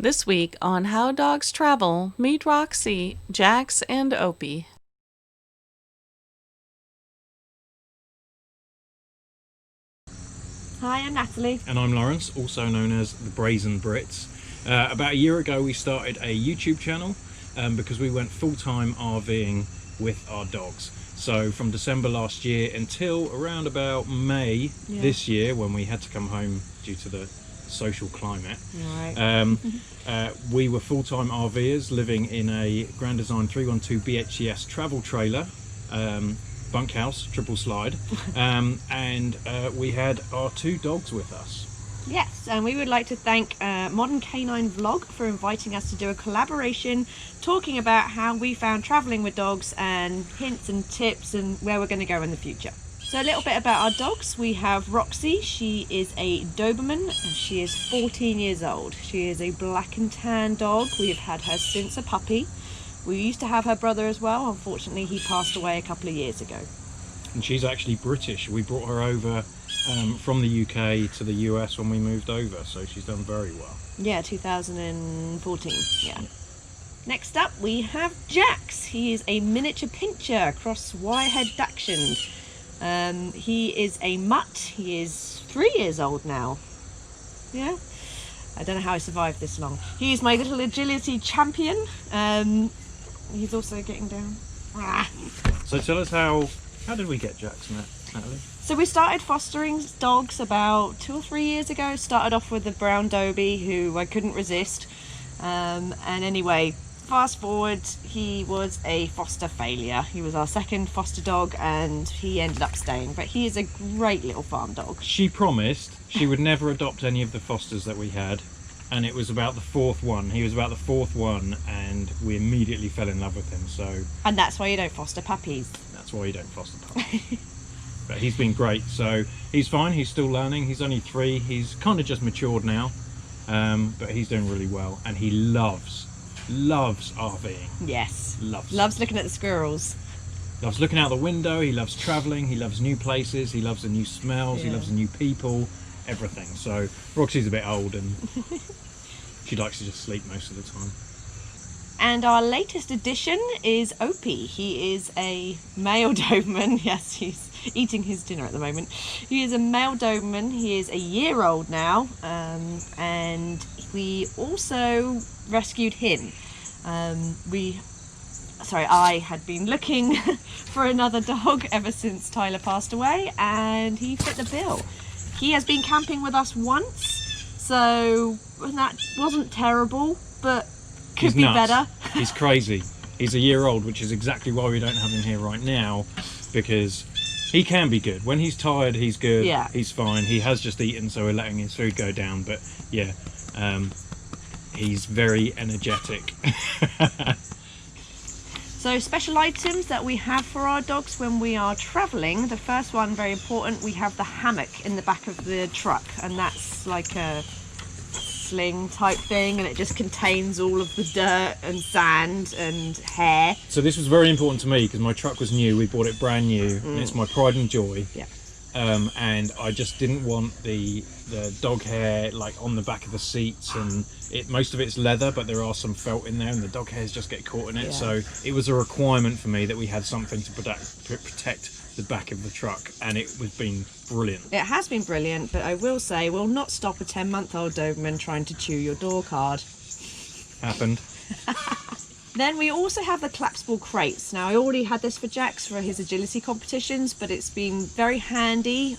This week on How Dogs Travel, meet Roxy, Jax, and Opie. Hi, I'm Natalie. And I'm Lawrence, also known as the Brazen Brits. About a year ago we started a YouTube channel because we went full-time RVing with our dogs. So from December last year until around about May this year, when we had to come home due to the social climate, we were full-time RVers living in a Grand Design 312 BHCS travel trailer, bunkhouse, triple slide, and we had our two dogs with us. Yes, and we would like to thank Modern Canine Vlog for inviting us to do a collaboration talking about how we found travelling with dogs and hints and tips and where we're going to go in the future. So a little bit about our dogs. We have Roxy. She is a Doberman and she is 14 years old. She is a black and tan dog. We have had her since a puppy. We used to have her brother as well. Unfortunately, he passed away a couple of years ago. And she's actually British. We brought her over from the UK to the US when we moved over, so she's done very well. Yeah, 2014, yeah. Next up, we have Jax. He is a miniature pincher cross Wirehead Dachshund. He is a mutt. He is 3 years old now. Yeah. I don't know how I survived this long. He's my little agility champion. He's also getting down. So tell us how did we get Jax, Natalie? So we started fostering dogs about 2 or 3 years ago. Started off with the brown Dobie, who I couldn't resist. And anyway, fast forward, he was a foster failure. He was our second foster dog and he ended up staying. But he is a great little farm dog. She promised she would never adopt any of the fosters that we had. And it was about the fourth one. He was about the fourth one and we immediately fell in love with him. So. And that's why you don't foster puppies. That's why you don't foster puppies. But he's been great, so he's fine. He's still learning. He's only 3. He's kind of just matured now, but he's doing really well, and he loves RVing. Yes, loves looking at the squirrels. Loves looking out the window. He loves traveling. He loves new places. He loves the new smells. He loves the new people. Everything. So Roxy's a bit old, and she likes to just sleep most of the time. And our latest addition is Opie. He is a male Doberman. Yes, he's eating his dinner at the moment. He is a male Doberman. He is a year old now. And we also rescued him. I had been looking for another dog ever since Tyler passed away, and he fit the bill. He has been camping with us once, so that wasn't terrible, but could be better. He's crazy. He's a year old, which is exactly why we don't have him here right now, because he can be good. When he's tired, he's good. Yeah. He's fine. He has just eaten, so we're letting his food go down. But yeah, he's very energetic. So special items that we have for our dogs when we are traveling. The first one, very important, we have the hammock in the back of the truck, and that's like a sling type thing, and it just contains all of the dirt and sand and hair. So this was very important to me because my truck was new. We bought it brand new, and it's my pride and joy. Yeah. And I just didn't want the dog hair like on the back of the seats, and most of it's leather, but there are some felt in there, and the dog hairs just get caught in it. So it was a requirement for me that we had something to protect the back of the truck, and it was been brilliant. It has been brilliant, but I will say, will not stop a 10-month-old Doberman trying to chew your door card. Happened. Then we also have the collapsible crates. Now I already had this for Jax for his agility competitions, but it's been very handy.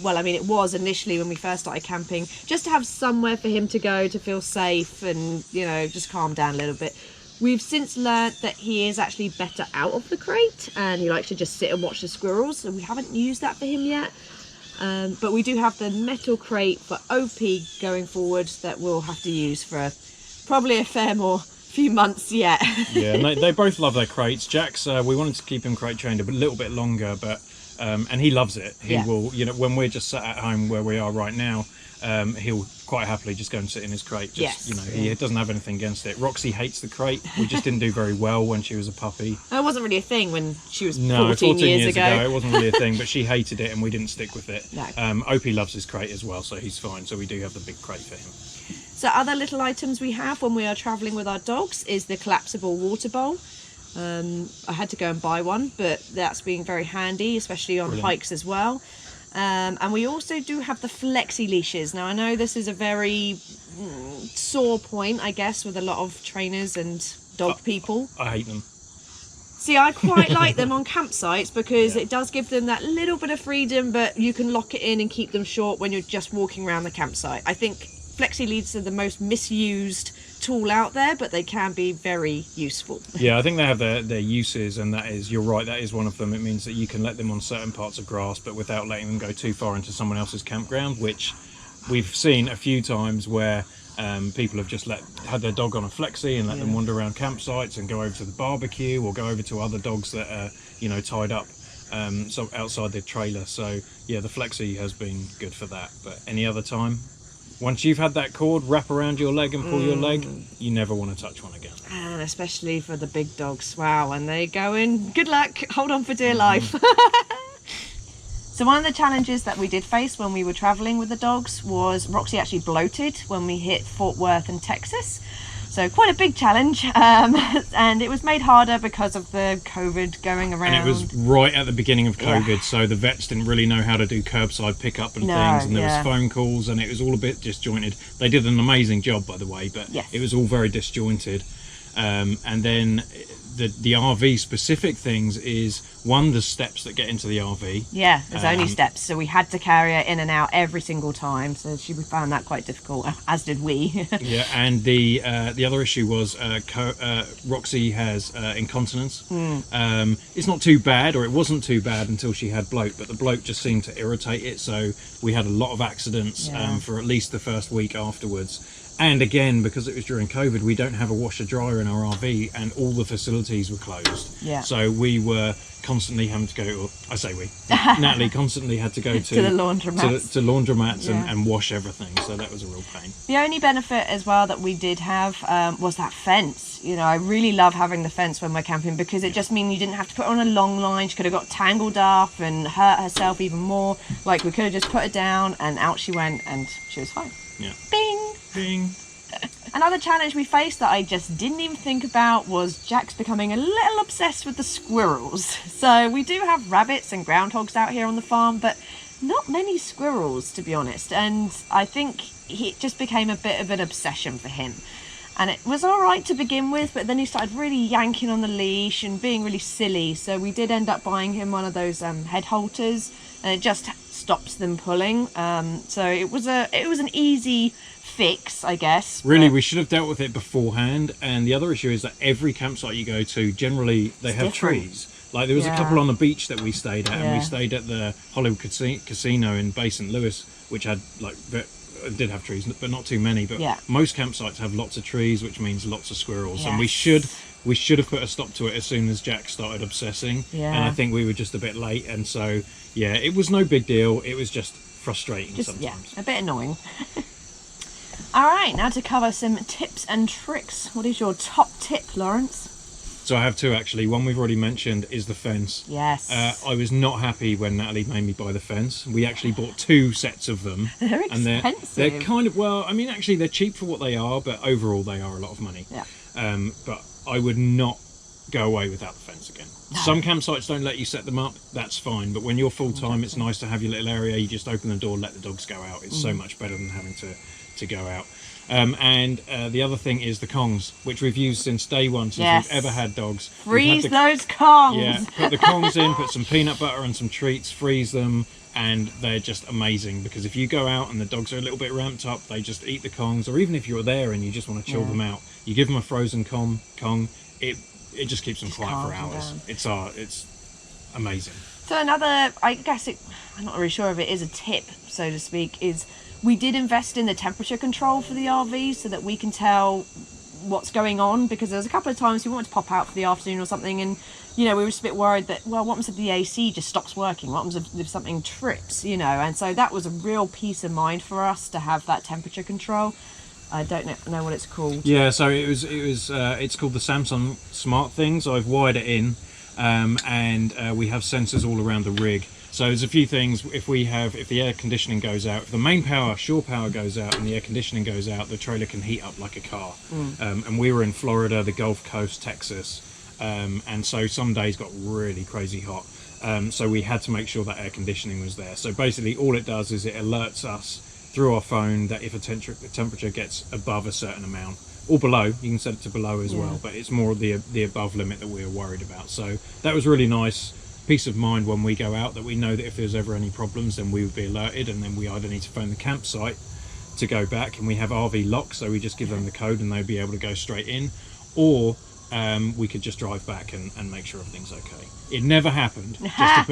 Well, I mean, it was initially when we first started camping, just to have somewhere for him to go to feel safe and, you know, just calm down a little bit. We've since learnt that he is actually better out of the crate and he likes to just sit and watch the squirrels, so we haven't used that for him yet. But we do have the metal crate for Opie going forward that we'll have to use for probably a few months yet. Yeah, and they both love their crates. Jax, we wanted to keep him crate trained a little bit longer, but and he loves it. He will, you know, when we're just sat at home where we are right now, he'll quite happily just go and sit in his crate. He doesn't have anything against it. Roxy hates the crate. We just didn't do very well when she was a puppy. It wasn't really a thing when she was 14 years ago. It wasn't really a thing, but she hated it and we didn't stick with it. No. Opie loves his crate as well, so he's fine. So we do have the big crate for him. So other little items we have when we are traveling with our dogs is the collapsible water bowl. I had to go and buy one, but that's being very handy, especially on hikes as well. And we also do have the flexi leashes. Now I know this is a very sore point, I guess, with a lot of trainers and dog people. I hate them. See, I quite like them on campsites because it does give them that little bit of freedom, but you can lock it in and keep them short when you're just walking around the campsite. I think flexi leads are the most misused tool out there, but they can be very useful. Yeah, I think they have their uses, and that is, you're right, that is one of them. It means that you can let them on certain parts of grass, but without letting them go too far into someone else's campground, which we've seen a few times where people have just had their dog on a flexi and let them wander around campsites and go over to the barbecue or go over to other dogs that are, you know, tied up so outside the trailer. So yeah, the flexi has been good for that. But any other time, once you've had that cord wrap around your leg and pull your leg, you never want to touch one again. And especially for the big dogs. Wow, and they go in, good luck, hold on for dear life. So one of the challenges that we did face when we were traveling with the dogs was Roxy actually bloated when we hit Fort Worth and Texas. So quite a big challenge, and it was made harder because of the COVID going around. And it was right at the beginning of COVID, so the vets didn't really know how to do curbside pickup and things, and there was phone calls, and it was all a bit disjointed. They did an amazing job, by the way, but it was all very disjointed. And then the RV specific things is, one, the steps that get into the RV. Yeah, there's only steps, so we had to carry her in and out every single time, so we found that quite difficult, as did we. Yeah, and the other issue was Roxy has incontinence. It's not too bad, or it wasn't too bad until she had bloat, but the bloat just seemed to irritate it, so we had a lot of accidents for at least the first week afterwards. And again, because it was during COVID, we don't have a washer dryer in our RV, and all the facilities were closed. Yeah. So we were constantly having to go, or I say we, Natalie constantly had to go to the laundromats, to laundromats and wash everything. So that was a real pain. The only benefit as well that we did have was that fence. You know, I really love having the fence when we're camping because it just means you didn't have to put her on a long line. She could have got tangled up and hurt herself even more. Like, we could have just put her down and out she went and she was fine. Yeah. Bing! Bing! Another challenge we faced that I just didn't even think about was Jack's becoming a little obsessed with the squirrels. So we do have rabbits and groundhogs out here on the farm, but not many squirrels, to be honest. And I think it just became a bit of an obsession for him. And it was all right to begin with, but then he started really yanking on the leash and being really silly. So we did end up buying him one of those head halters, and it just stops them pulling. So it was an easy fix, I guess. Really, we should have dealt with it beforehand. And the other issue is that every campsite you go to, generally they have trees. Like, there was a couple on the beach that we stayed at, and we stayed at the Hollywood Casino in Bay St. Louis, which had did have trees, but not too many. But most campsites have lots of trees, which means lots of squirrels. And we should have put a stop to it as soon as Jack started obsessing. And I think we were just a bit late, and so it was no big deal. It was just frustrating sometimes. A bit annoying. All right, now to cover some tips and tricks. What is your top tip, Lawrence? So I have two, actually. One we've already mentioned is the fence. Yes. I was not happy when Natalie made me buy the fence. We actually bought 2 sets of them. They're expensive. And they're kind of, well, I mean, actually they're cheap for what they are, but overall they are a lot of money. Yeah. But I would not go away without the fence again. No. Some campsites don't let you set them up. That's fine. But when you're full-time, it's nice to have your little area. You just open the door, let the dogs go out. It's so much better than having to go out. And the other thing is the Kongs, which we've used since day one, since we've ever had dogs. Freeze those Kongs! Yeah, put the Kongs in, put some peanut butter and some treats, freeze them, and they're just amazing, because if you go out and the dogs are a little bit ramped up, they just eat the Kongs. Or even if you're there and you just want to chill them out, you give them a frozen Kong, it just keeps them quiet for hours. It's amazing. So another, I guess I'm not really sure if it is a tip, so to speak, is we did invest in the temperature control for the RV so that we can tell what's going on, because there's a couple of times we wanted to pop out for the afternoon or something, and we were just a bit worried that, well, what happens if the AC just stops working? What happens if something trips, and so that was a real peace of mind for us to have that temperature control. I don't know what it's called. Yeah, so it's called the Samsung Smart Thing. So I've wired it in, and we have sensors all around the rig. So there's a few things. If the air conditioning goes out, if the main power, shore power goes out and the air conditioning goes out, the trailer can heat up like a car. And we were in Florida, the Gulf Coast, Texas, and so some days got really crazy hot. So we had to make sure that air conditioning was there. So basically all it does is it alerts us through our phone that if a temperature gets above a certain amount, or below, you can set it to below as well, but it's more the above limit that we're worried about. So that was really nice. Peace of mind when we go out, that we know that if there's ever any problems then we would be alerted, and then we either need to phone the campsite to go back, and we have RV lock, so we just give them the code and they'd be able to go straight in, or we could just drive back and make sure everything's okay. It never happened,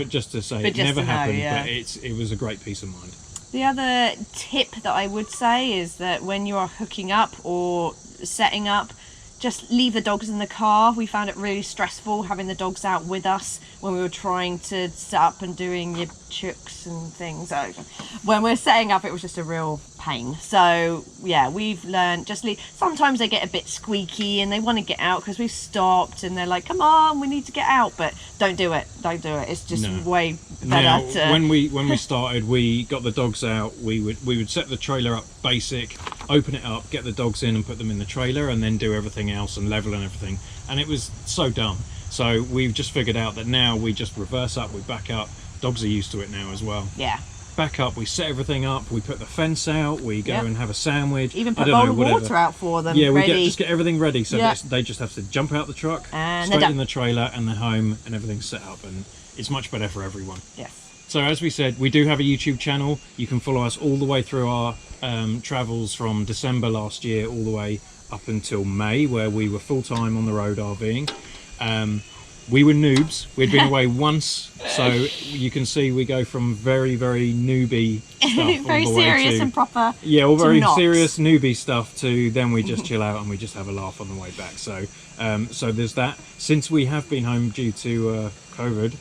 just to say, it never happened, but it was a great peace of mind. The other tip that I would say is that when you are hooking up or setting up, just leave the dogs in the car. We found it really stressful having the dogs out with us when we were trying to set up and doing your chooks and things. So when we're setting up, it was just a real pain. So yeah, we've learned just leave. Sometimes they get a bit squeaky and they want to get out because we've stopped and they're like, come on, we need to get out, but don't do it. It's just way better. Now, when we started, we got the dogs out. We would set the trailer up basic, open it up, get the dogs in and put them in the trailer, and then do everything else and level and everything. And it was so dumb. So we've just figured out that now we just reverse up, we back up. Dogs are used to it now as well. Yeah. Back up, we set everything up, we put the fence out, we go and have a sandwich. Even put a bowl of water out for them. Yeah, just get everything ready, so they just have to jump out the truck, and straight in the trailer, and they're home, and everything's set up, and it's much better for everyone. Yes. So as we said, we do have a YouTube channel. You can follow us all the way through our travels from December last year all the way up until May, where we were full-time on the road RVing. We were noobs. We'd been away once, so you can see we go from very, very newbie stuff very serious and proper. Yeah, all very not. serious newbie stuff to then we just chill out and we just have a laugh on the way back. So, so there's that. Since we have been home due to COVID,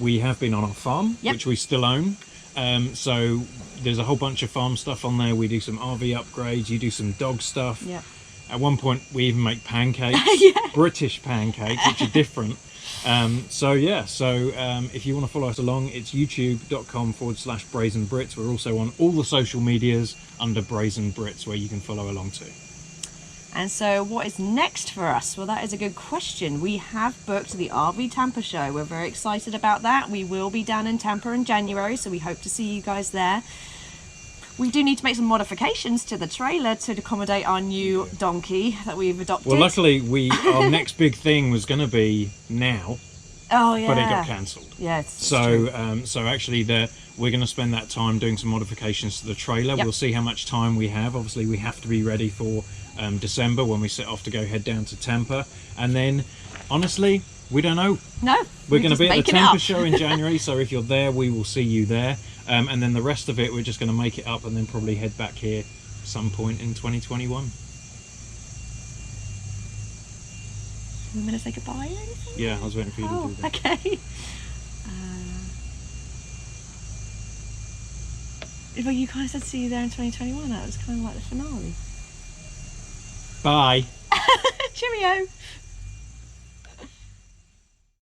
we have been on our farm, which we still own. So there's a whole bunch of farm stuff on there. We do some RV upgrades. You do some dog stuff. Yeah. At one point, we even make pancakes, British pancakes, which are different. So if you want to follow us along, it's youtube.com/Brazen Brits. We're also on all the social medias under Brazen Brits, where you can follow along too. And so what is next for us? Well, that is a good question. We have booked the RV Tampa show. We're very excited about that. We will be down in Tampa in January, so we hope to see you guys there. We do need to make some modifications to the trailer to accommodate our new donkey that we've adopted. Well, luckily, our next big thing was going to be now. Oh, yeah. But it got cancelled. Yes. So actually, we're going to spend that time doing some modifications to the trailer. We'll see how much time we have. Obviously, we have to be ready for December when we set off to go head down to Tampa. And then, honestly, we don't know. No. We're going to be at the Tampa show in January, so if you're there, we will see you there. And then the rest of it, we're just going to make it up and then probably head back here some point in 2021. You want me to say goodbye or anything? Yeah, I was waiting for you to do that. Okay. Well, you kind of said see you there in 2021. That was kind of like the finale. Bye. Cheerio.